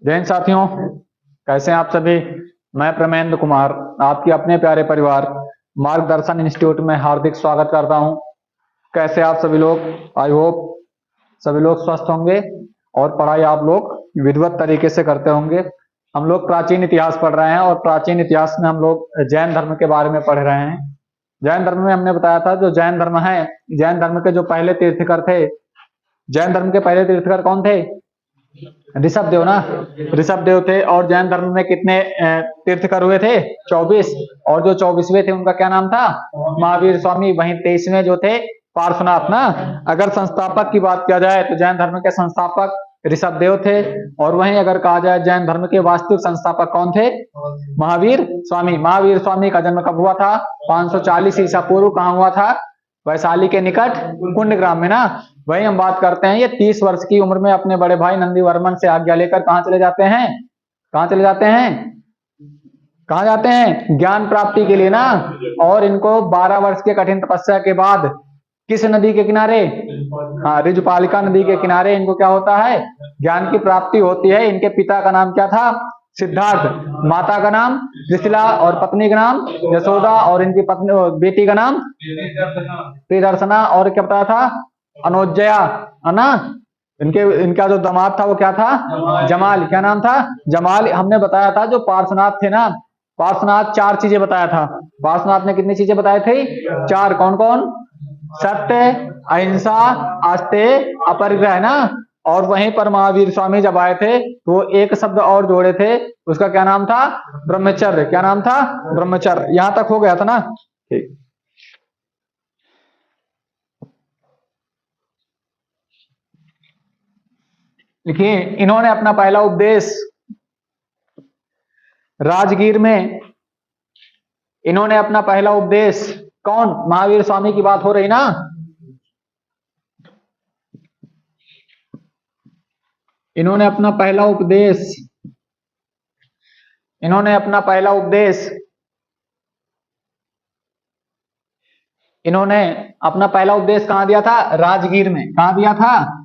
जैन साथियों, कैसे हैं आप सभी। मैं प्रमेंद्र कुमार आपके अपने प्यारे परिवार मार्गदर्शन इंस्टीट्यूट में हार्दिक स्वागत करता हूं। कैसे आप सभी लोग। आई होप सभी लोग स्वस्थ होंगे और पढ़ाई आप लोग विधिवत तरीके से करते होंगे। हम लोग प्राचीन इतिहास पढ़ रहे हैं और प्राचीन इतिहास में हम लोग जैन धर्म के बारे में पढ़ रहे हैं। जैन धर्म में हमने बताया था जो जैन धर्म है, जैन धर्म के जो पहले तीर्थकर थे, जैन धर्म के पहले तीर्थकर कौन थे? ऋषभ देव ना, ऋषभ देव थे। और जैन धर्म में कितने तीर्थकर हुए थे? 24। और जो 24वें थे उनका क्या नाम था? महावीर स्वामी। वहीं 23वें जो थे पार्श्वनाथ ना। अगर संस्थापक की बात किया जाए तो जैन धर्म के संस्थापक ऋषभ देव थे। और वहीं अगर कहा जाए जैन धर्म के वास्तविक संस्थापक कौन थे? महावीर स्वामी। महावीर स्वामी का जन्म कब हुआ था? 540 ईसा पूर्व। कहाँ हुआ था? वैशाली के निकट कुंडग्राम में ना। वही हम बात करते हैं। ये 30 वर्ष की उम्र में अपने बड़े भाई नंदीवर्मन से आज्ञा लेकर कहाँ चले जाते हैं? कहाँ चले जाते हैं? कहाँ जाते हैं? ज्ञान प्राप्ति के लिए ना। और इनको 12 वर्ष के कठिन तपस्या के बाद किस नदी के किनारे? हाँ, ऋजुपालिका नदी के किनारे इनको क्या होता है? ज्ञान की प्राप्ति होती है। इनके पिता का नाम क्या था? सिद्धार्थ। माता का नाम त्रिशिला और पत्नी का नाम यशोदा और इनकी पत्नी बेटी का नाम प्रियदर्शना। और क्या बताया था? अनोजया, है ना। इनका जो दामाद था वो क्या था? जमाल। क्या नाम था? जमाल। हमने बताया था जो पार्श्वनाथ थे ना, पार्श्वनाथ 4 चीजें बताया था। पार्श्वनाथ ने कितनी चीजें बताई थी? 4। कौन कौन? सत्य, अहिंसा, आस्तेय, अपरिग्रह ना। और वहीं पर महावीर स्वामी जब आए थे तो वो एक शब्द और जोड़े थे, उसका क्या नाम था? ब्रह्मचर्य। क्या नाम था? ब्रह्मचर्य। यहां तक हो गया था ना। ठीक। देखिए, इन्होंने अपना पहला उपदेश राजगीर में, इन्होंने अपना पहला उपदेश, कौन? महावीर स्वामी की बात हो रही ना। इन्होंने अपना पहला उपदेश, इन्होंने अपना पहला उपदेश, इन्होंने अपना पहला उपदेश कहां दिया था? राजगीर में। कहां दिया था?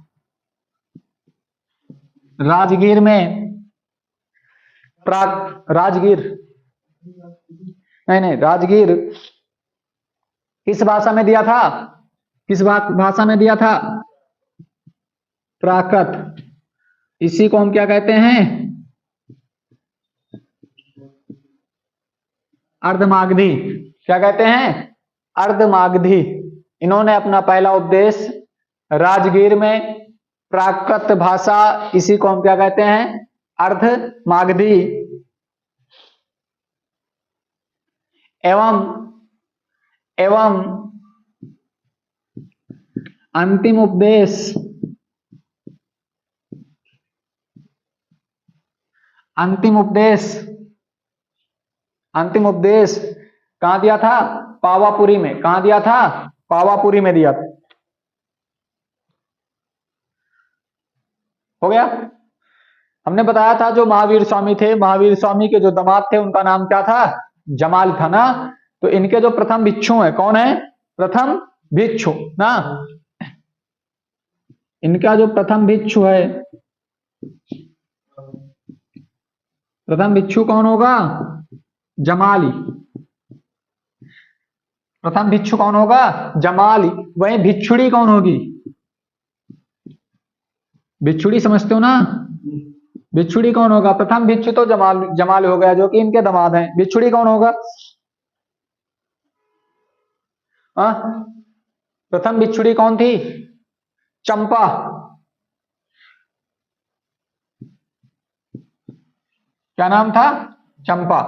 राजगीर में। राजगीर नहीं, राजगीर किस भाषा में दिया था? किस भाषा में दिया था? प्राकृत। इसी को हम क्या कहते हैं? अर्धमागधी। क्या कहते हैं? अर्धमागधी। इन्होंने अपना पहला उपदेश राजगीर में प्राकृत भाषा, इसी को हम क्या कहते हैं? अर्धमागधी। एवं अंतिम उपदेश, अंतिम उपदेश कहां दिया था? पावापुरी में। कहां दिया था? पावापुरी में दिया था। हो गया। हमने बताया था जो महावीर स्वामी थे, महावीर स्वामी के जो दामाद थे उनका नाम क्या था? जमाल था ना। तो इनके जो प्रथम भिक्षु है, कौन है? प्रथम भिक्षु ना। इनका जो प्रथम भिक्षु है, प्रथम भिक्षु कौन होगा? जमाली। प्रथम भिक्षु कौन होगा? जमाली। वहीं भिक्षुड़ी कौन होगी? भिक्षुड़ी समझते हो ना? भिक्षुड़ी कौन होगा? प्रथम भिक्षु तो जमाल हो गया जो कि इनके दामाद हैं। भिक्षुड़ी कौन होगा? प्रथम भिक्षुड़ी कौन थी? चंपा। क्या नाम था? चंपा।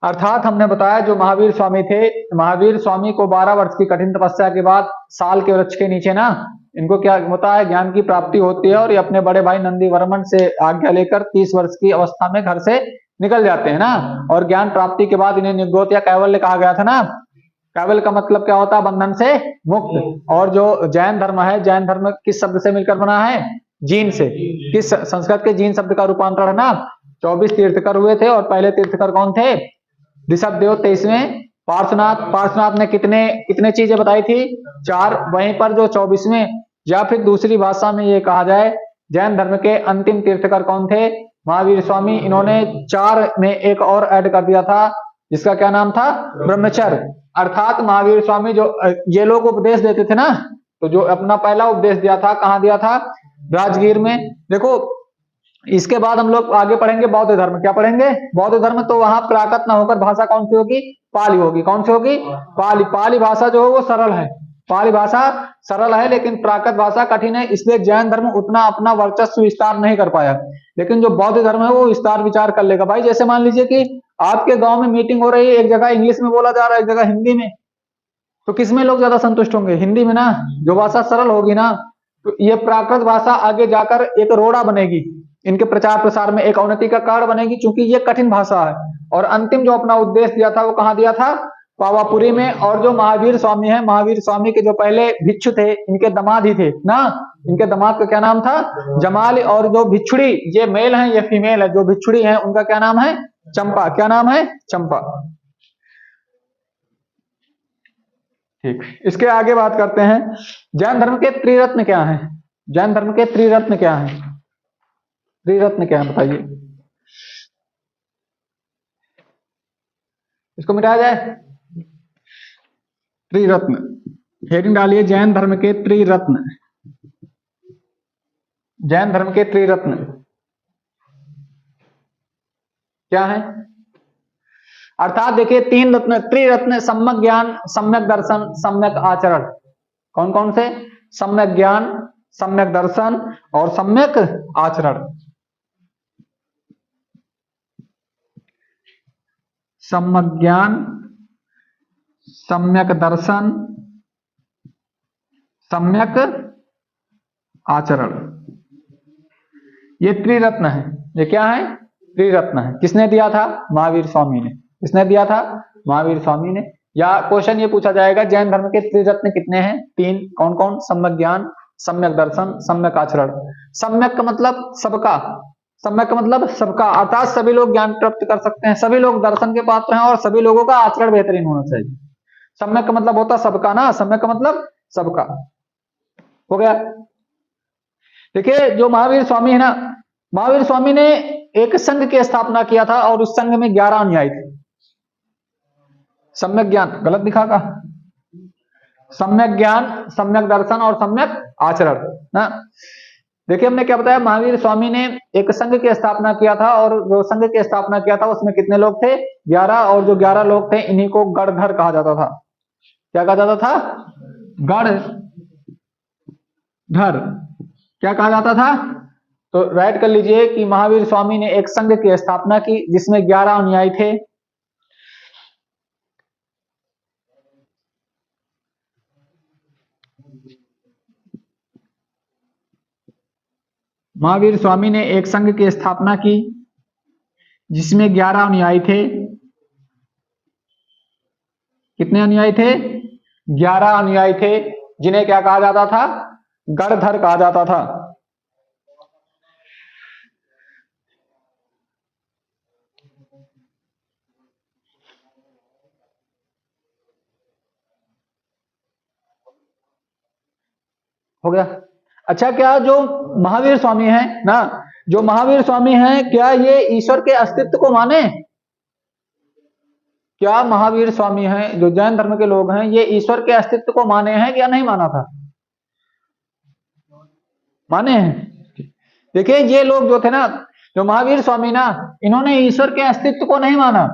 अर्थात हमने बताया जो महावीर स्वामी थे, महावीर स्वामी को 12 वर्ष की कठिन तपस्या के बाद साल के वृक्ष के नीचे ना इनको क्या होता है? ज्ञान की प्राप्ति होती है। और ये अपने बड़े भाई नंदीवर्मन से आज्ञा लेकर 30 वर्ष की अवस्था में घर से निकल जाते हैं ना। और ज्ञान प्राप्ति के बाद इन्हें निगोत या कैवल्य कहा गया था ना। कैवल्य का मतलब क्या होता है? बंधन से मुक्त। और जो जैन धर्म है, जैन धर्म किस शब्द से मिलकर बना है? जीन से। किस संस्कृत के जीन शब्द का रूपांतरण है ना। 24 तीर्थकर हुए थे और पहले तीर्थकर कौन थे? ऋषभ देव। 23वें पार्श्वनाथ ने कितने चीजें बताई थी? 4। वहीं पर जो 24वें, या फिर दूसरी भाषा में ये कहा जाए जैन धर्म के अंतिम तीर्थकर कौन थे? महावीर स्वामी। इन्होंने 4 में एक और ऐड कर दिया था, जिसका क्या नाम था? ब्रह्मचर्य। अर्थात महावीर स्वामी जो ये लोग उपदेश देते थे ना, तो जो अपना पहला उपदेश दिया था, कहाँ दिया था? राजगीर में। देखो, इसके बाद हम लोग आगे पढ़ेंगे बौद्ध धर्म। क्या पढ़ेंगे? बौद्ध धर्म। तो वहां प्राकृत ना होकर भाषा कौन सी होगी? पाली होगी। कौन सी होगी? पाली। पाली भाषा जो है वो सरल है, पाली भाषा सरल है, लेकिन प्राकृत भाषा कठिन है, इसलिए जैन धर्म उतना अपना वर्चस्व विस्तार नहीं कर पाया। लेकिन जो बौद्ध धर्म है वो विस्तार विचार कर लेगा भाई। जैसे मान लीजिए कि आपके गांव में मीटिंग हो रही है, एक जगह इंग्लिश में बोला जा रहा है, एक जगह हिंदी में, तो किसमें लोग ज्यादा संतुष्ट होंगे? हिंदी में ना, जो भाषा सरल होगी ना। तो ये प्राकृत भाषा आगे जाकर एक रोड़ा बनेगी, इनके प्रचार प्रसार में एक अवनति का कारण बनेगी, क्योंकि ये कठिन भाषा है। और अंतिम जो अपना उद्देश्य दिया था वो कहाँ दिया था? पावापुरी में। और जो महावीर स्वामी है, महावीर स्वामी के जो पहले भिक्षु थे, इनके दामाद ही थे ना, इनके दामाद का क्या नाम था? जमाल। और जो भिक्षुड़ी, ये मेल है, ये फीमेल है, जो भिक्षुड़ी है उनका क्या नाम है? चंपा। क्या नाम है? चंपा। ठीक, इसके आगे बात करते हैं। जैन धर्म के त्रिरत्न क्या है? जैन धर्म के त्रिरत्न क्या है? त्रिरत्न क्या है बताइए? इसको मिटाया जाए। त्रिरत्न हेडिंग डालिए, जैन धर्म के त्रिरत्न। जैन धर्म के त्रिरत्न क्या है? अर्थात देखिए, 3 रत्न, त्रिरत्न: सम्यक ज्ञान, सम्यक दर्शन, सम्यक आचरण। कौन कौन से? सम्यक ज्ञान, सम्यक दर्शन और सम्यक आचरण। सम्यक ज्ञान, सम्यक दर्शन, सम्यक आचरण, ये त्रिरत्न है। ये क्या है? त्रिरत्न है। किसने दिया था? महावीर स्वामी ने। किसने दिया था? महावीर स्वामी ने। या क्वेश्चन ये पूछा जाएगा, जैन धर्म के त्रिरत्न कितने हैं? 3। कौन कौन? सम्यक ज्ञान, सम्यक दर्शन, सम्यक आचरण। सम्यक का मतलब सबका, सम्यक का मतलब सबका, अर्थात सभी लोग ज्ञान प्राप्त कर सकते हैं, सभी लोग दर्शन के पात्र हैं और सभी लोगों का आचरण बेहतरीन होना चाहिए। सम्यक का मतलब होता सबका ना, सम्यक का मतलब सबका। हो गया। देखिए, जो महावीर स्वामी है ना, महावीर स्वामी ने एक संघ की स्थापना किया था और उस संघ में 11 अनुयायी थे। सम्यक ज्ञान गलत लिखा का? सम्यक ज्ञान, सम्यक दर्शन और सम्यक आचरण ना। देखिए, हमने क्या बताया, महावीर स्वामी ने एक संघ की स्थापना किया था, और जो संघ की स्थापना किया था उसमें कितने लोग थे? 11। और जो 11 लोग थे, इन्हीं को गणधर कहा जाता था। क्या कहा जाता था? गणधर। क्या कहा जाता था? तो राइट कर लीजिए कि महावीर स्वामी ने एक संघ की स्थापना की जिसमें 11 अनुयायी थे। महावीर स्वामी ने एक संघ की स्थापना की जिसमें 11 अनुयायी थे। कितने अनुयायी थे? 11 अनुयायी थे, जिन्हें क्या कहा जाता था? गणधर कहा जाता था। हो गया। अच्छा, क्या जो महावीर स्वामी है ना, जो महावीर स्वामी है, क्या ये ईश्वर के अस्तित्व को माने? क्या महावीर स्वामी हैं, जो जैन धर्म के लोग हैं, ये ईश्वर के अस्तित्व को माने हैं या नहीं माना था? माने हैं। देखिए, ये लोग जो थे ना, जो महावीर स्वामी ना, इन्होंने ईश्वर के अस्तित्व को नहीं माना,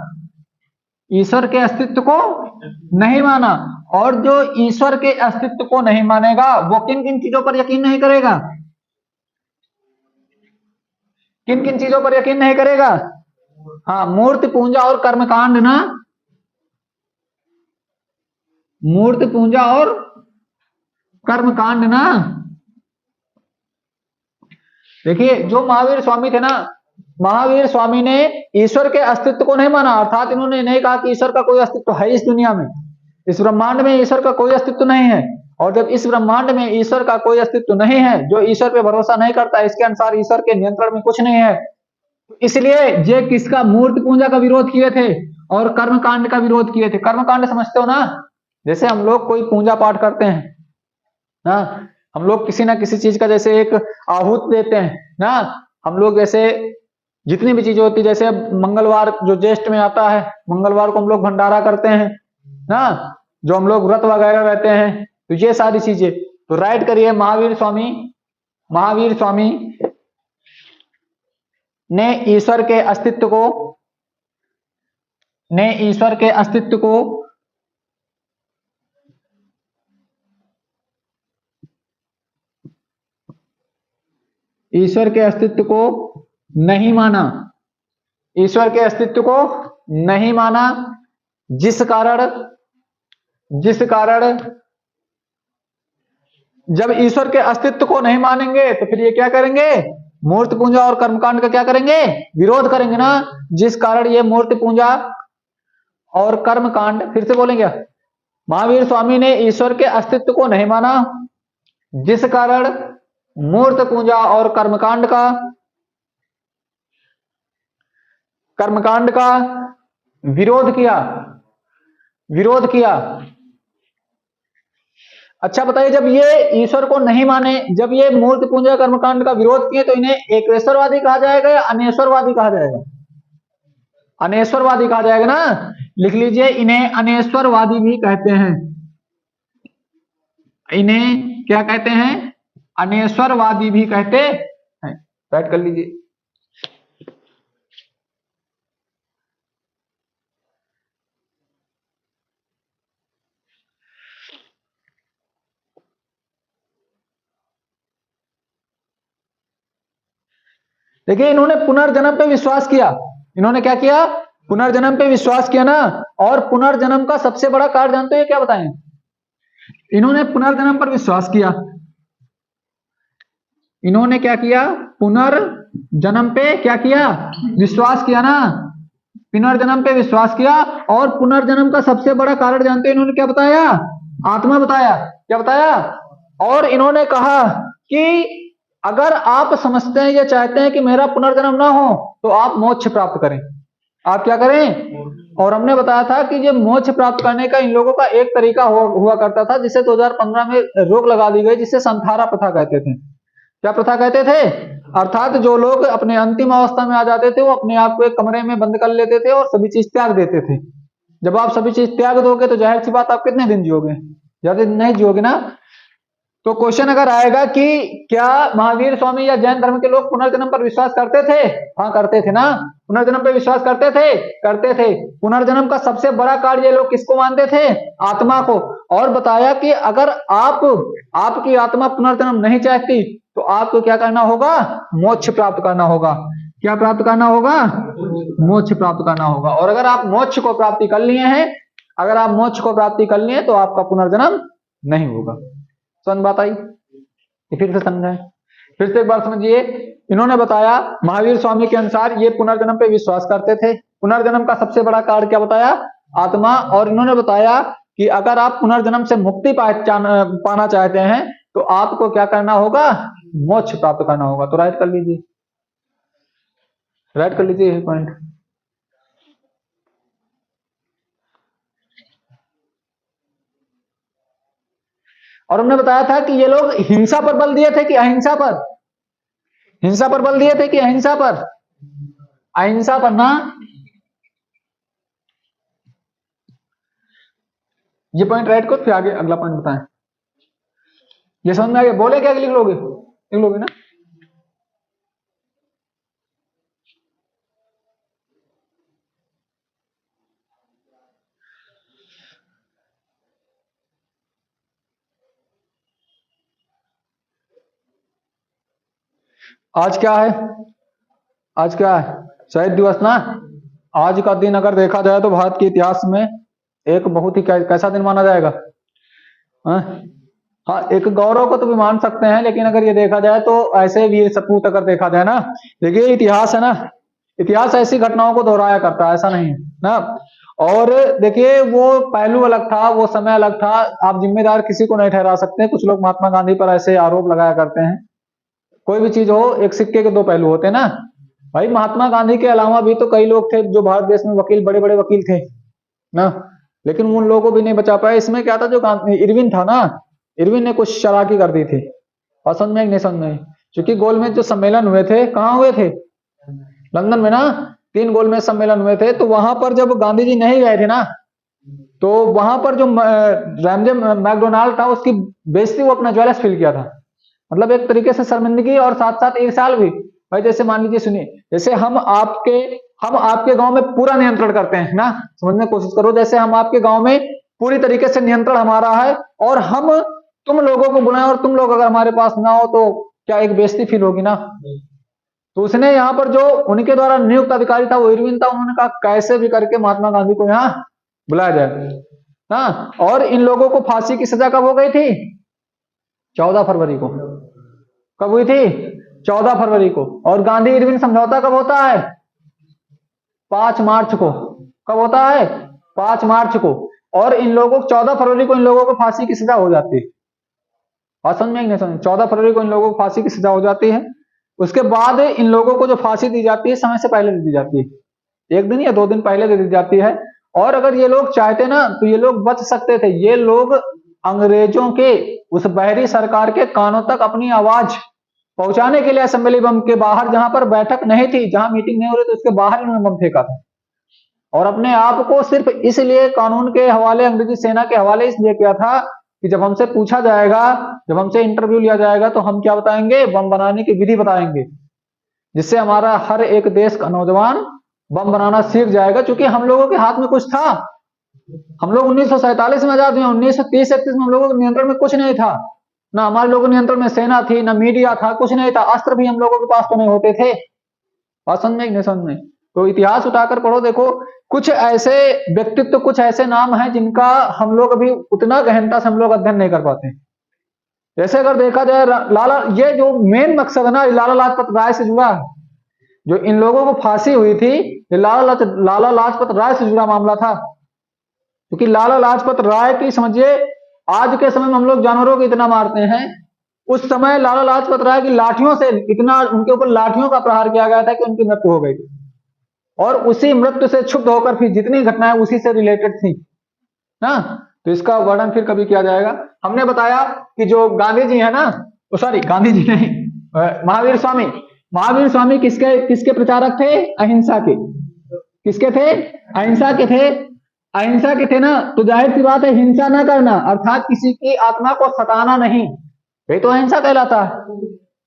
ईश्वर के अस्तित्व को नहीं माना। और जो ईश्वर के अस्तित्व को नहीं मानेगा वो किन किन चीजों पर यकीन नहीं करेगा? किन किन चीजों पर यकीन नहीं करेगा? हाँ, मूर्ति पूजा और कर्मकांड ना, मूर्ति पूजा और कर्मकांड ना। देखिए, जो महावीर स्वामी थे ना, महावीर स्वामी ने ईश्वर के अस्तित्व को नहीं माना, अर्थात इन्होंने नहीं कहा कि ईश्वर का कोई अस्तित्व है इस दुनिया में, इस ब्रह्मांड में ईश्वर का कोई अस्तित्व नहीं है। और जब इस ब्रह्मांड में ईश्वर का कोई अस्तित्व नहीं है, जो ईश्वर पे भरोसा नहीं करता, इसके अनुसार ईश्वर के नियंत्रण में कुछ नहीं है, इसलिए ये किसका? मूर्ति पूजा का विरोध किए थे और कर्मकांड का विरोध किए थे। कर्मकांड समझते हो ना? जैसे हम लोग कोई पूजा पाठ करते हैं ना, हम लोग किसी ना किसी चीज का जैसे एक आहूत देते हैं ना, हम लोग जैसे जितनी भी चीजें होती है, जैसे मंगलवार जो ज्येष्ठ में आता है, मंगलवार को हम लोग भंडारा करते हैं ना, जो हम लोग व्रत वगैरह रहते हैं, तो ये सारी चीजें। तो राइट करिए, महावीर स्वामी ने ईश्वर के अस्तित्व को नहीं माना, जिस कारण जब ईश्वर के अस्तित्व को नहीं मानेंगे तो फिर ये क्या करेंगे, मूर्ति पूजा और कर्मकांड का क्या करेंगे, विरोध करेंगे ना। जिस कारण ये मूर्ति पूजा और कर्मकांड, फिर से बोलेंगे, महावीर स्वामी ने ईश्वर के अस्तित्व को नहीं माना, जिस कारण मूर्ति पूजा और कर्मकांड का विरोध किया। अच्छा बताइए, जब ये ईश्वर को नहीं माने, जब ये मूर्ति पूजा कर्मकांड का विरोध किए, तो इन्हें एकेश्वरवादी कहा जाएगा या अनेश्वरवादी कहा जाएगा? अनेश्वरवादी कहा जाएगा ना। लिख लीजिए, इन्हें अनेश्वरवादी भी कहते हैं। इन्हें क्या कहते हैं? अनेश्वरवादी भी कहते हैं। राइट कर लीजिए। देखिए, इन्होंने पुनर्जन्म पे विश्वास किया। इन्होंने क्या किया? पुनर्जन्म पे विश्वास किया ना। और पुनर्जन्म का सबसे बड़ा कारण जानते हैं क्या बताएं? इन्होंने पुनर्जन्म पर विश्वास किया। इन्होंने क्या किया? पुनर्जन्म पे क्या किया? विश्वास किया ना। पुनर्जन्म पे विश्वास किया। और पुनर्जन्म का सबसे बड़ा कारण जानते हैं इन्होंने क्या बताया? आत्मा बताया। क्या बताया? और इन्होंने कहा कि अगर आप समझते हैं या चाहते हैं कि मेरा पुनर्जन्म ना हो, तो आप मोक्ष प्राप्त करें। आप क्या करें? और हमने बताया था कि ये मोक्ष प्राप्त करने का इन लोगों का एक तरीका हुआ करता था, जिसे 2015 में रोक लगा दी गई, जिसे संथारा प्रथा कहते थे। क्या प्रथा कहते थे? अर्थात जो लोग अपने अंतिम अवस्था में आ जाते थे, वो अपने आप को एक कमरे में बंद कर लेते थे और सभी चीज त्याग देते थे। जब आप सभी चीज त्याग दोगे तो जाहिर सी बात, आप कितने दिन जियोगे? ज्यादा दिन नहीं जियोगे ना। तो क्वेश्चन अगर आएगा कि क्या महावीर स्वामी या जैन धर्म के लोग पुनर्जन्म पर विश्वास करते थे? हाँ, करते थे ना। पुनर्जन्म पर विश्वास करते थे। पुनर्जन्म का सबसे बड़ा कार्य ये लोग किसको मानते थे? आत्मा को। और बताया कि अगर आपकी आत्मा पुनर्जन्म नहीं चाहती, तो आपको क्या करना होगा? मोक्ष प्राप्त करना होगा। क्या प्राप्त करना होगा? मोक्ष प्राप्त करना होगा। और अगर आप मोक्ष को प्राप्ति कर लिए हैं, तो आपका पुनर्जन्म नहीं होगा। समझ बात आई? फिर से समझाएं, फिर से एक बार समझिए। इन्होंने बताया, महावीर स्वामी के अनुसार ये पुनर्जन्म पे विश्वास करते थे। पुनर्जन्म का सबसे बड़ा कारण क्या बताया? आत्मा। और इन्होंने बताया कि अगर आप पुनर्जन्म से मुक्ति पाना चाहते हैं, तो आपको क्या करना होगा? मोक्ष प्राप्त करना होगा। तो राइट कर लीजिए, ये पॉइंट। और हमने बताया था कि ये लोग हिंसा पर बल दिए थे कि अहिंसा पर? हिंसा पर बल दिए थे कि अहिंसा पर? अहिंसा पर ना। ये पॉइंट राइट को, फिर आगे अगला पॉइंट बताएं। ये समझ में आ गया? बोले क्या? लिख लोगे ना। आज क्या है? शहीद दिवस ना। आज का दिन अगर देखा जाए तो भारत के इतिहास में एक बहुत ही कैसा दिन माना जाएगा? हाँ, एक गौरव को तो भी मान सकते हैं, लेकिन अगर ये देखा जाए तो ऐसे वीर सपूत अगर देखा जाए ना, देखिए इतिहास है ना, इतिहास ऐसी घटनाओं को दोहराया करता है, ऐसा नहीं है ना। और देखिए, वो पहलू अलग था, वो समय अलग था। आप जिम्मेदार किसी को नहीं ठहरा सकते। कुछ लोग महात्मा गांधी पर ऐसे आरोप लगाया करते हैं। कोई भी चीज हो, एक सिक्के के दो पहलू होते हैं ना भाई। महात्मा गांधी के अलावा भी तो कई लोग थे जो भारत देश में वकील, बड़े बड़े वकील थे ना, लेकिन उन लोगों को भी नहीं बचा पाए। इसमें क्या था, जो इरविन था ना, इरविन ने कुछ चालाकी कर दी थी। और समझ में नहीं समझ में? क्योंकि गोलमेज जो सम्मेलन हुए थे कहाँ हुए थे? लंदन में ना, 3 गोलमेज सम्मेलन हुए थे। तो वहां पर जब गांधी जी नहीं गए थे ना, तो वहां पर जो रैमजे मैकडोनाल्ड था उसकी बेइज्जती वो अपना ज्वेलर्स फील किया था। मतलब एक तरीके से शर्मिंदगी और साथ साथ ईर्ष्याल भी। भाई जैसे मान लीजिए, सुनिए, जैसे हम आपके गांव में पूरा नियंत्रण करते हैं ना, समझने की कोशिश करो, जैसे हम आपके गांव में पूरी तरीके से नियंत्रण हमारा है और हम तुम लोगों को बुलाएं और तुम लोग अगर हमारे पास ना हो तो क्या एक बेइज्जती फील होगी ना। तो उसने यहाँ पर जो उनके द्वारा नियुक्त अधिकारी था वो इरविन था, उन्होंने कहा कैसे भी करके महात्मा गांधी को यहाँ बुलाया जाए। हाँ, और इन लोगों को फांसी की सजा कब हो गई थी? 14 फरवरी को। कब हुई थी? 14 फरवरी को। और गांधी इरविन समझौता कब होता है? 5 मार्च को। कब होता है? 5 मार्च को। और इन लोगों को 14 फरवरी को इन लोगों को फांसी की सजा हो जाती है। और समझ में नहीं समझ? 14 फरवरी को इन लोगों को फांसी की सजा हो जाती है। उसके बाद इन लोगों को जो फांसी दी जाती है समय से पहले दे दी जाती है, 1 दिन या 2 दिन पहले दे दी जाती है। और अगर ये लोग चाहते ना तो ये लोग बच सकते थे। ये लोग अंग्रेजों के उस बहरी सरकार के कानों तक अपनी आवाज पहुंचाने के लिए असेंबली बम के बाहर, जहां पर बैठक नहीं थी, जहां मीटिंग नहीं हो रही थी, उसके बाहर इन्होंने बम फेंका था। और अपने आप को सिर्फ इसलिए कानून के हवाले, अंग्रेजी सेना के हवाले इसलिए किया था कि जब हमसे पूछा जाएगा, जब हमसे इंटरव्यू लिया जाएगा तो हम क्या बताएंगे? बम बनाने की विधि बताएंगे, जिससे हमारा हर एक देश का नौजवान बम बनाना सीख जाएगा। क्योंकि हम लोगों के हाथ में कुछ था। हम लोग 1947 में आजाद हुए, 1930-31 में हम लोगों के नियंत्रण में कुछ नहीं था। ना हमारे लोगों के नियंत्रण में सेना थी, ना मीडिया था, कुछ नहीं था। अस्त्र भी हम लोगों के पास तो नहीं होते थे। बात समझ में नहीं समझ में? तो इतिहास उठाकर पढ़ो, देखो कुछ ऐसे व्यक्तित्व, कुछ ऐसे नाम हैं जिनका हम लोग अभी उतना गहनता से हम लोग अध्ययन नहीं कर पाते। जैसे अगर देखा जाए लाला, ये जो मेन मकसद है ना, लाला लाजपत राय से जुड़ा है। जो इन लोगों को फांसी हुई थी, ये लाला लाजपत राय से जुड़ा मामला था। क्योंकि लाला लाजपत राय की, समझिए, आज के समय में हम लोग जानवरों को इतना मारते हैं, उस समय लाला लाजपत राय की लाठियों से इतना, उनके ऊपर लाठियों का प्रहार किया गया था कि उनकी मृत्यु हो गई थी। और उसी मृत्यु से क्षुब्ध होकर फिर जितनी घटनाएं उसी से रिलेटेड थी ना। तो इसका वर्णन फिर कभी किया जाएगा। हमने बताया कि जो गांधी जी है ना, सॉरी गांधी जी नहीं, महावीर स्वामी किसके किसके प्रचारक थे? अहिंसा के। किसके थे? अहिंसा के थे। अहिंसा के थे ना, तो जाहिर सी बात है हिंसा ना करना, अर्थात किसी की आत्मा को सताना नहीं, ये तो अहिंसा कहलाता है।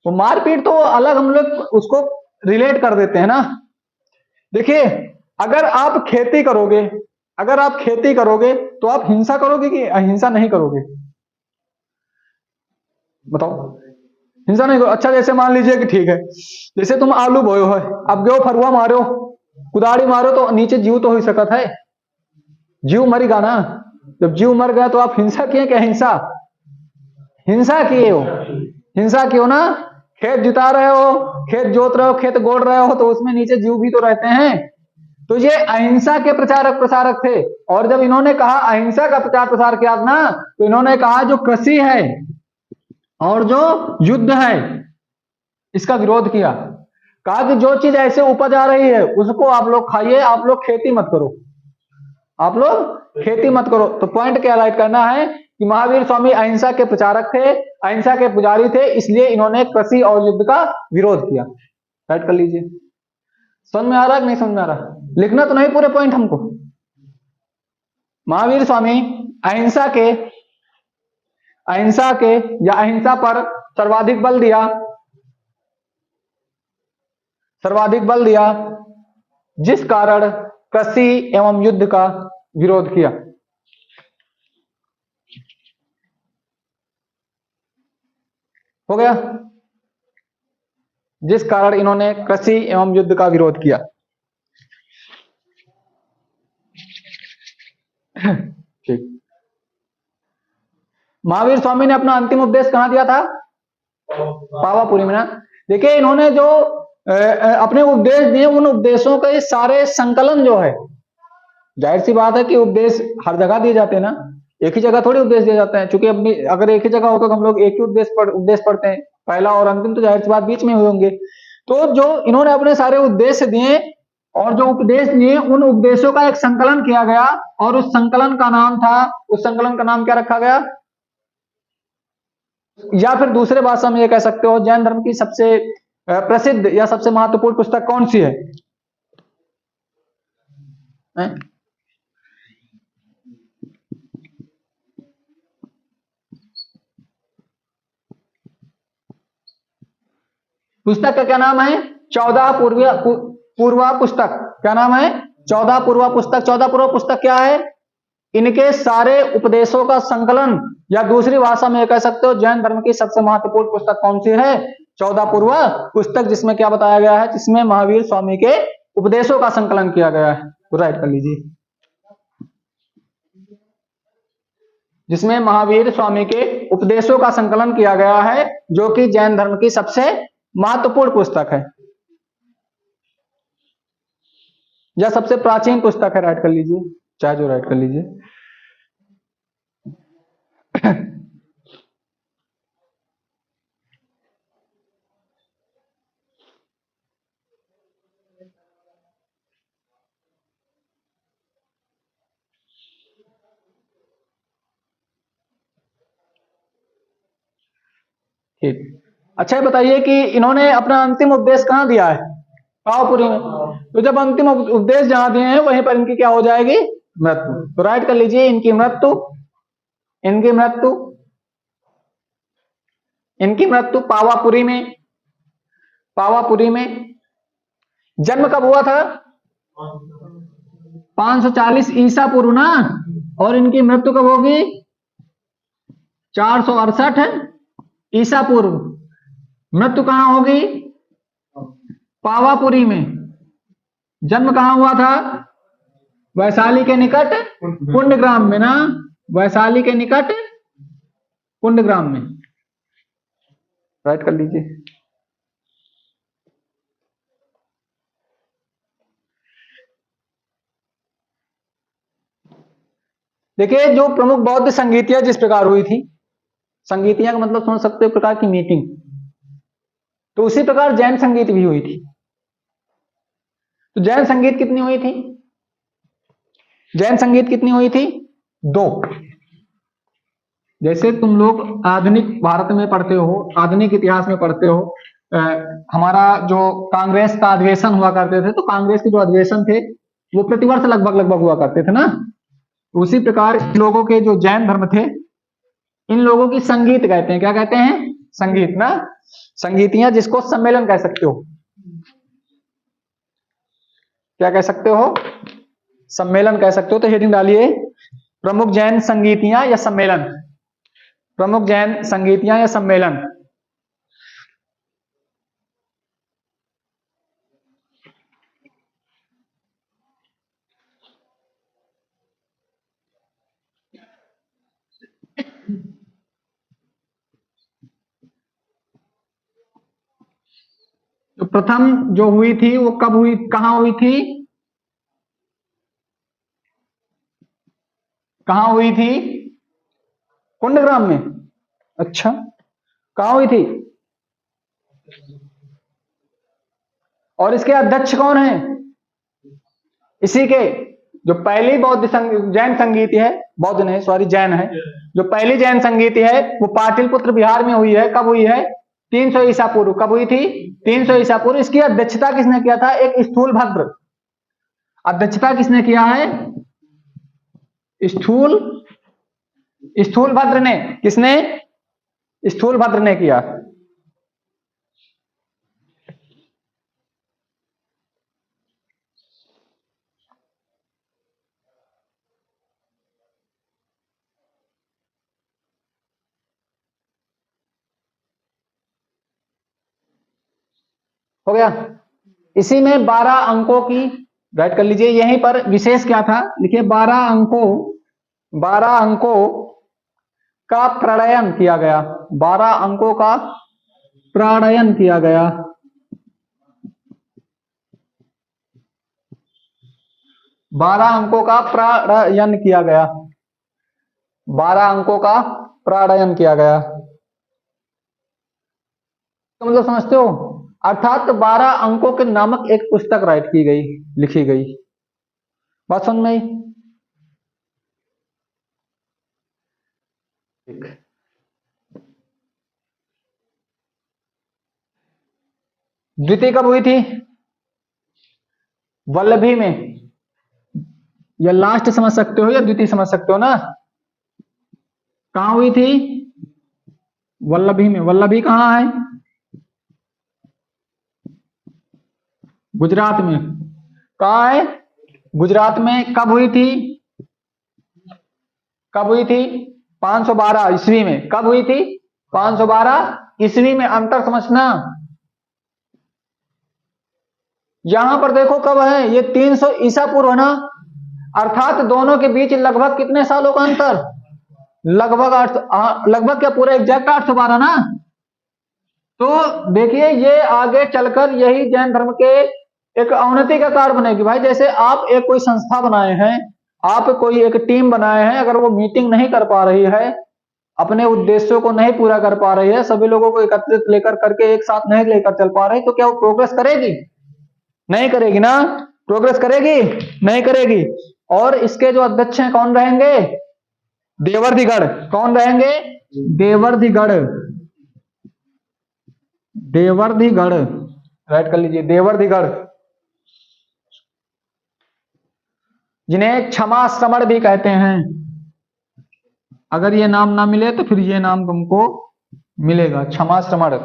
तो मारपीट तो अलग, हम लोग उसको रिलेट कर देते हैं ना। देखिए, अगर आप खेती करोगे तो आप हिंसा करोगे कि अहिंसा नहीं करोगे? बताओ। हिंसा नहीं करो। अच्छा, जैसे मान लीजिए कि ठीक है, जैसे तुम आलू बोयो है, अब गयो फरुआ मारो, कुदाड़ी मारो, तो नीचे जीव तो हो सकत है, जीव मरेगा ना। जब जीव मर गया तो आप हिंसा किए क्या? हिंसा किए हो, हिंसा किए हो ना। खेत जुता रहे हो, खेत जोत रहे हो, खेत गोड़ रहे हो, तो उसमें नीचे जीव भी तो रहते हैं। तो ये अहिंसा के प्रचारक थे। और जब इन्होंने कहा अहिंसा का प्रचार प्रसार किया ना, तो इन्होंने कहा जो कृषि है और जो युद्ध है इसका विरोध किया। कहा कि जो चीज ऐसे उपज आ रही है उसको आप लोग खाइए, आप लोग खेती मत करो, आप लोग खेती मत करो। तो पॉइंट क्या हाईलाइट करना है कि महावीर स्वामी अहिंसा के प्रचारक थे, अहिंसा के पुजारी थे, इसलिए इन्होंने कृषि और युद्ध का विरोध किया। राइट कर लीजिए। समझ में आ रहा है कि नहीं समझ में आ रहा? लिखना तो नहीं पूरे पॉइंट हमको। महावीर स्वामी अहिंसा के या अहिंसा पर सर्वाधिक बल दिया, जिस कारण कृषि एवं युद्ध का विरोध किया। हो गया? जिस कारण इन्होंने कृषि एवं युद्ध का विरोध किया। ठीक। महावीर स्वामी ने अपना अंतिम उपदेश कहां दिया था? पावापुरी में ना। देखिए, इन्होंने जो अपने उपदेश दिए, उन उपदेशों के सारे संकलन जो है, जाहिर सी बात है कि उपदेश हर जगह दिए जाते हैं ना, एक ही जगह थोड़ी उपदेश दिए जाते हैं। क्योंकि अपनी अगर एक ही जगह होता तो हम लोग एक ही उपदेश पढ़ते हैं, पहला और अंतिम, तो जाहिर सी बात बीच में हुए होंगे। तो जो इन्होंने अपने सारे उद्देश्य दिए और जो उपदेश दिए, उन उपदेशों का एक संकलन किया गया, और उस संकलन का नाम क्या रखा गया? या फिर दूसरे भाषा में ये कह सकते हो जैन धर्म की सबसे प्रसिद्ध या सबसे महत्वपूर्ण पुस्तक कौन सी है? पुस्तक का क्या नाम है? 14 पूर्वा पुस्तक। क्या नाम है? 14 पूर्वा पुस्तक। 14 पूर्वा पुस्तक क्या है? इनके सारे उपदेशों का संकलन, या दूसरी भाषा में कह सकते हो जैन धर्म की सबसे महत्वपूर्ण पुस्तक कौन सी है? 14 पूर्वा पुस्तक, जिसमें क्या बताया गया है? जिसमें महावीर स्वामी के उपदेशों का संकलन किया गया है। तो राइट कर लीजिए। जिसमें महावीर स्वामी के उपदेशों का संकलन किया गया है, जो कि जैन धर्म की सबसे महत्वपूर्ण पुस्तक है या सबसे प्राचीन पुस्तक है। राइट कर लीजिए, चाहे जो राइट कर लीजिए। ठीक। अच्छा, बताइए कि इन्होंने अपना अंतिम उपदेश कहाँ दिया है? पावापुरी में। तो जब अंतिम उपदेश जहां दिए हैं वहीं पर इनकी क्या हो जाएगी? मृत्यु। तो राइट कर लीजिए, इनकी मृत्यु, इनकी मृत्यु, इनकी मृत्यु पावापुरी में। पावापुरी में। जन्म कब हुआ था? 540 ईसा पूर्व ना। और इनकी मृत्यु कब होगी? 468 ईसा पूर्व। मृत्यु कहां होगी? पावापुरी में। जन्म कहां हुआ था? वैशाली के निकट कुंडग्राम में ना। वैशाली के निकट कुंडग्राम में। राइट कर लीजिए। देखिए, जो प्रमुख बौद्ध संगीतियां जिस प्रकार हुई थी, संगीतियां का मतलब समझ सकते हो प्रकार की मीटिंग, तो उसी प्रकार जैन संगीत भी हुई थी। तो जैन संगीत कितनी हुई थी? जैन संगीत कितनी हुई थी? 2। जैसे तुम लोग आधुनिक भारत में पढ़ते हो, आधुनिक इतिहास में पढ़ते हो, हमारा जो कांग्रेस का अधिवेशन हुआ करते थे, तो कांग्रेस के जो अधिवेशन थे वो प्रतिवर्ष लगभग लगभग हुआ करते थे ना। उसी प्रकार इन लोगों के जो जैन धर्म थे, इन लोगों की संगीत कहते हैं। क्या कहते हैं? संगीत ना। संगीतियां, जिसको सम्मेलन कह सकते हो। क्या कह सकते हो? सम्मेलन कह सकते हो। तो हेडिंग डालिए, प्रमुख जैन संगीतियां या सम्मेलन। प्रमुख जैन संगीतियां या सम्मेलन। तो प्रथम जो हुई थी वो कब हुई, कहां हुई थी? कहां हुई थी? कुंडग्राम में। अच्छा, कहां हुई थी? और इसके अध्यक्ष कौन है? इसी के जो पहली बौद्ध जैन संगीति है, बौद्ध नहीं सॉरी जैन है, जो पहली जैन संगीति है वो पाटलिपुत्र बिहार में हुई है। कब हुई है? 300 ईसा पूर्व। कब हुई थी? 300 ईसा पूर्व। इसकी अध्यक्षता किसने किया था? एक स्थूलभद्र। अध्यक्षता किसने किया है? स्थूल स्थूलभद्र ने। किसने? स्थूलभद्र ने किया। हो गया। इसी में 12 अंकों की, राइट कर लीजिए, यहीं पर विशेष क्या था लिखिए, 12 अंकों का प्रणयन किया गया। 12 अंकों का प्रणयन किया गया। 12 अंकों का प्रणयन किया गया। 12 अंकों का प्रणयन किया गया। तो मतलब समझते हो? अर्थात 12 अंकों के नामक एक पुस्तक राइट की गई, लिखी गई। बात समझ में आई? द्वितीय कब हुई थी? वल्लभी में। या लास्ट समझ सकते हो या द्वितीय समझ सकते हो ना। कहां हुई थी? वल्लभी में। वल्लभी कहां है? गुजरात में। कहां है? गुजरात में। कब हुई थी? कब हुई थी? 512 ईस्वी में। कब हुई थी? 512 ईस्वी में। अंतर समझना। यहां पर देखो कब है, ये 300 ईसा पूर्व है ना, अर्थात दोनों के बीच लगभग कितने सालों का अंतर? लगभग 8, लगभग क्या पूरा एग्जैक्ट 812 ना। तो देखिए ये आगे चलकर यही जैन धर्म के एक अवनति का कारण बनेगी भाई। जैसे आप एक कोई संस्था बनाए हैं, आप कोई एक टीम बनाए हैं, अगर वो मीटिंग नहीं कर पा रही है, अपने उद्देश्यों को नहीं पूरा कर पा रही है, सभी लोगों को एकत्रित लेकर करके एक साथ नहीं लेकर चल पा रही, तो क्या वो प्रोग्रेस करेगी? नहीं करेगी ना। प्रोग्रेस करेगी? नहीं करेगी। और इसके जो अध्यक्ष हैं कौन रहेंगे? देवर्धिगढ़। कौन रहेंगे? देवर्धिगढ़। देवर्धिगढ़ राइट कर लीजिए, देवर्धिगढ़, जिन्हें क्षमा श्रमण भी कहते हैं। अगर ये नाम ना मिले तो फिर ये नाम तुमको मिलेगा, क्षमा श्रमण।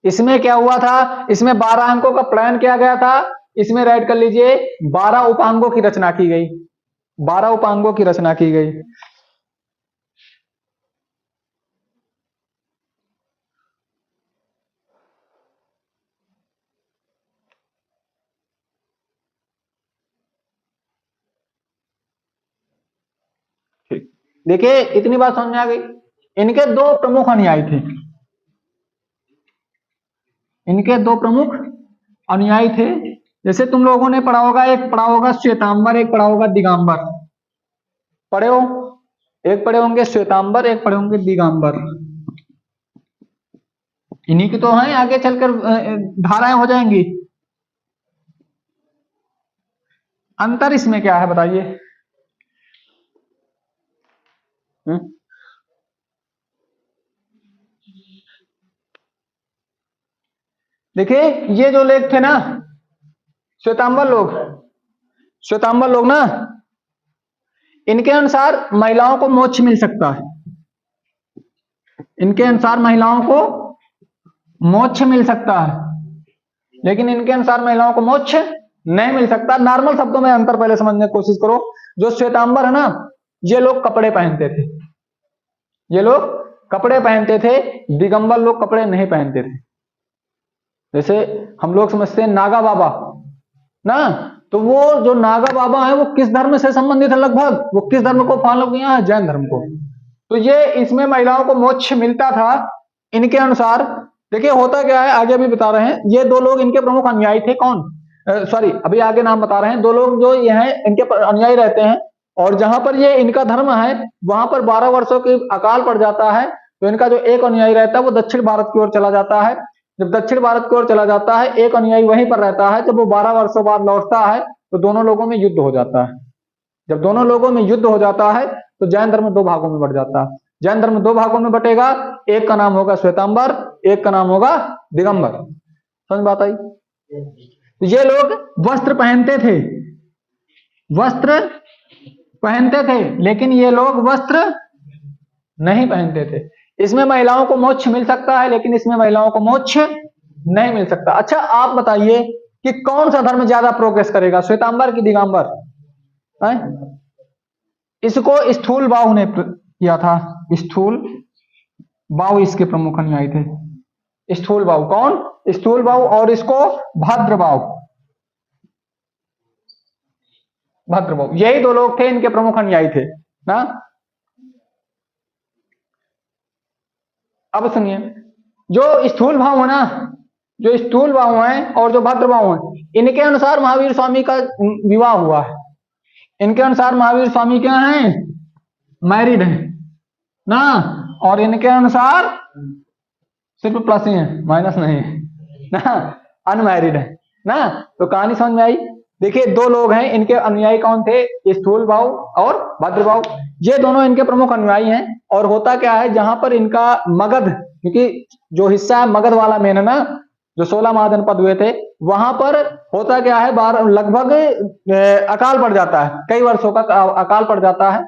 इसमें क्या हुआ था? इसमें 12 अंकों का प्लान किया गया था। इसमें राइट कर लीजिए 12 उपांगों की रचना की गई। 12 उपांगों की रचना की गई। देखिए इतनी बात समझ में आ गई। इनके दो प्रमुख अनुयायी थे। इनके दो प्रमुख अनुयायी थे। जैसे तुम लोगों ने पढ़ा होगा, एक पढ़ा होगा श्वेतांबर, एक पढ़ा होगा दिगंबर। पढ़े हो? एक पढ़े होंगे श्वेतांबर, एक पढ़े होंगे दिगंबर। इन्हीं की तो है, आगे चलकर धाराएं हो जाएंगी। अंतर इसमें क्या है बताइए? देखिए ये जो लेख थे ना, श्वेतांबर लोग, श्वेतांबर लोग ना, इनके अनुसार महिलाओं को मोक्ष मिल सकता है। इनके अनुसार महिलाओं को मोक्ष मिल सकता है, लेकिन इनके अनुसार महिलाओं को मोक्ष नहीं मिल सकता। नॉर्मल शब्दों में अंतर पहले समझने की कोशिश करो। जो श्वेतांबर है ना, ये लोग कपड़े पहनते थे। ये लोग कपड़े पहनते थे। दिगंबर लोग कपड़े नहीं पहनते थे। जैसे हम लोग समझते हैं नागा बाबा ना, तो वो जो नागा बाबा है वो किस धर्म से संबंधित है? लगभग वो किस धर्म को फॉलो किया है? जैन धर्म को। तो ये इसमें महिलाओं को मोक्ष मिलता था इनके अनुसार। देखिए होता क्या है, आगे भी बता रहे हैं। ये दो लोग इनके प्रमुख अनुयायी थे। कौन? सॉरी, अभी आगे नाम बता रहे हैं। दो लोग जो ये हैं इनके अनुयायी रहते हैं, और जहां पर ये इनका धर्म है वहां पर 12 वर्षों की अकाल पड़ जाता है, तो इनका जो एक अनुयायी रहता है वो दक्षिण भारत की ओर चला जाता है। जब दक्षिण भारत की ओर चला जाता है, एक अनुयायी वहीं पर रहता है। जब वो 12 वर्षों बाद लौटता है तो दोनों लोगों में युद्ध हो जाता है। जब दोनों लोगों में युद्ध हो जाता है तो जैन धर्म 2 भागों में बढ़ जाता है। जैन धर्म 2 भागों में बटेगा, एक का नाम होगा श्वेतांबर, एक का नाम होगा दिगंबर। समझ बात आई? तो ये लोग वस्त्र पहनते थे, वस्त्र पहनते थे, लेकिन ये लोग वस्त्र नहीं पहनते थे। इसमें महिलाओं को मोक्ष मिल सकता है, लेकिन इसमें महिलाओं को मोक्ष नहीं मिल सकता। अच्छा आप बताइए कि कौन सा धर्म ज्यादा प्रोग्रेस करेगा, श्वेतांबर की दिगंबर? इसको स्थूल बाहु ने किया था। स्थूल बाहु इसके प्रमुख अनुयायी थे। स्थूल बाहु कौन? स्थूल बाहु। और इसको भद्र बाहु, भद्र बाहु, यही दो लोग थे इनके प्रमुख अनुयायी थे ना। अब सुनिए, जो स्थूल भाव है ना, जो स्थूल भाव है और जो भद्र भाव है, इनके अनुसार महावीर स्वामी का विवाह हुआ है। इनके अनुसार महावीर स्वामी क्या हैं? मैरिड है ना। और इनके अनुसार सिर्फ प्लस ही है, माइनस नहीं है ना, अनमैरिड है ना। तो कहानी समझ में आई? देखिए दो लोग हैं, इनके अनुयायी कौन थे, स्थूल भाव और भद्रभाव। ये दोनों इनके प्रमुख अनुयायी हैं। और होता क्या है, जहां पर इनका मगध, क्योंकि जो हिस्सा है मगध वाला मेन है ना, जो 16 महाजनपद हुए थे, वहां पर होता क्या है, लगभग अकाल पड़ जाता है, कई वर्षों का अकाल पड़ जाता है।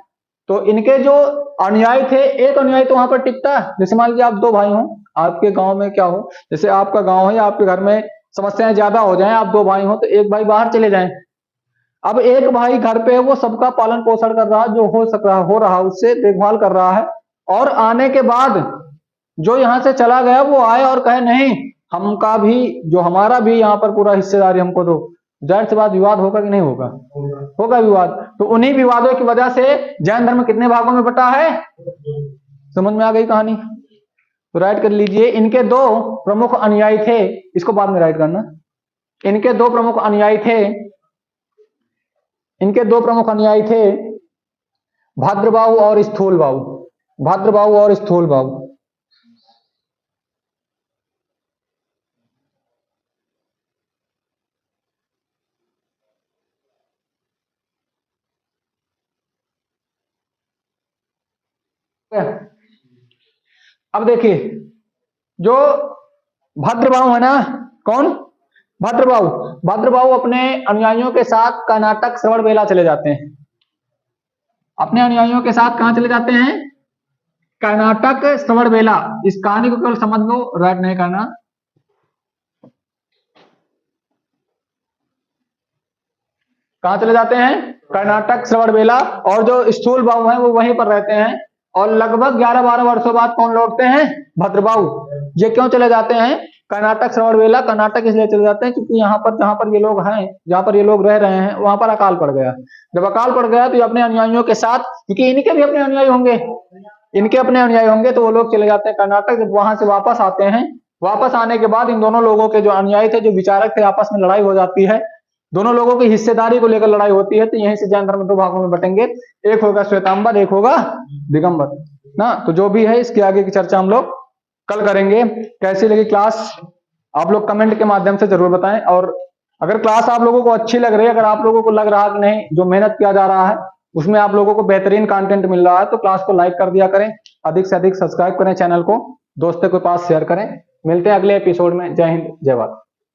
तो इनके जो अनुयायी थे, एक अनुयायी तो वहां पर टिकता है। जैसे मान लीजिए आप दो भाई हो, आपके गांव में क्या हो, जैसे आपका गांव है या आपके घर में समस्याएं ज्यादा हो जाएं, आप दो भाई हो, तो एक भाई बाहर चले जाएं। अब एक भाई घर पे है, वो सबका पालन पोषण कर रहा है, जो हो रहा उससे देखभाल कर रहा है। और आने के बाद जो यहाँ से चला गया वो आए और कहे नहीं, हमका भी, जो हमारा भी यहाँ पर पूरा हिस्सेदारी हमको दो। जाहिर सी बात, विवाद होगा कि नहीं होगा? होगा विवाद। तो उन्हीं विवादों की वजह से जैन धर्म कितने भागों में बटा है? समझ में आ गई कहानी? तो राइट कर लीजिए, इनके दो प्रमुख अनुयायी थे, इसको बाद में राइट करना। इनके दो प्रमुख अनुयायी थे, इनके दो प्रमुख अनुयायी थे भद्रबाहु और स्थूलबाहु। भद्रबाहु और स्थूलबाहु। अब देखिए, जो भद्रबाहु है ना, कौन? भद्रबाहु। भद्रबाहु अपने अनुयायियों के साथ कर्नाटक श्रवण बेला चले जाते हैं। अपने अनुयायियों के साथ कहां चले जाते हैं? कर्नाटक श्रवण बेला। इस कहानी को केवल समझ लो, राइट नहीं करना। कहां चले जाते हैं? कर्नाटक श्रवण बेला। और जो स्थूलबाहु हैं वो वहीं पर रहते हैं। और लगभग 11-12 वर्षों बाद कौन लौटते हैं? भद्रबाहु। ये क्यों चले जाते हैं कर्नाटक श्रवण बेला? कर्नाटक इसलिए चले जाते हैं क्योंकि यहाँ पर जहां पर ये लोग हैं, जहां पर ये लोग रह रहे हैं, वहां पर अकाल पड़ गया। जब अकाल पड़ गया तो ये अपने अनुयायियों के साथ, क्योंकि इनके भी अपने अनुयायी होंगे, इनके अपने अनुयायी होंगे, तो वो लोग चले जाते हैं कर्नाटक। जब वहां से वापस आते हैं, वापस आने के बाद इन दोनों लोगों के जो अनुयायी थे, जो विचारक थे, आपस में लड़ाई हो जाती है। दोनों लोगों की हिस्सेदारी को लेकर लड़ाई होती है। तो यहीं से जैन धर्म दो भागों में बटेंगे, एक होगा श्वेतांबर, एक होगा दिगंबर ना। तो जो भी है इसकी आगे की चर्चा हम लोग कल करेंगे। कैसी लगी क्लास आप लोग कमेंट के माध्यम से जरूर बताएं। और अगर क्लास आप लोगों को अच्छी लग रही है, अगर आप लोगों को लग रहा कि नहीं, जो मेहनत किया जा रहा है उसमें आप लोगों को बेहतरीन कंटेंट मिल रहा है, तो क्लास को लाइक कर दिया करें, अधिक से अधिक सब्सक्राइब करें चैनल को, दोस्तों के पास शेयर करें। मिलते हैं अगले एपिसोड में। जय हिंद, जय भारत।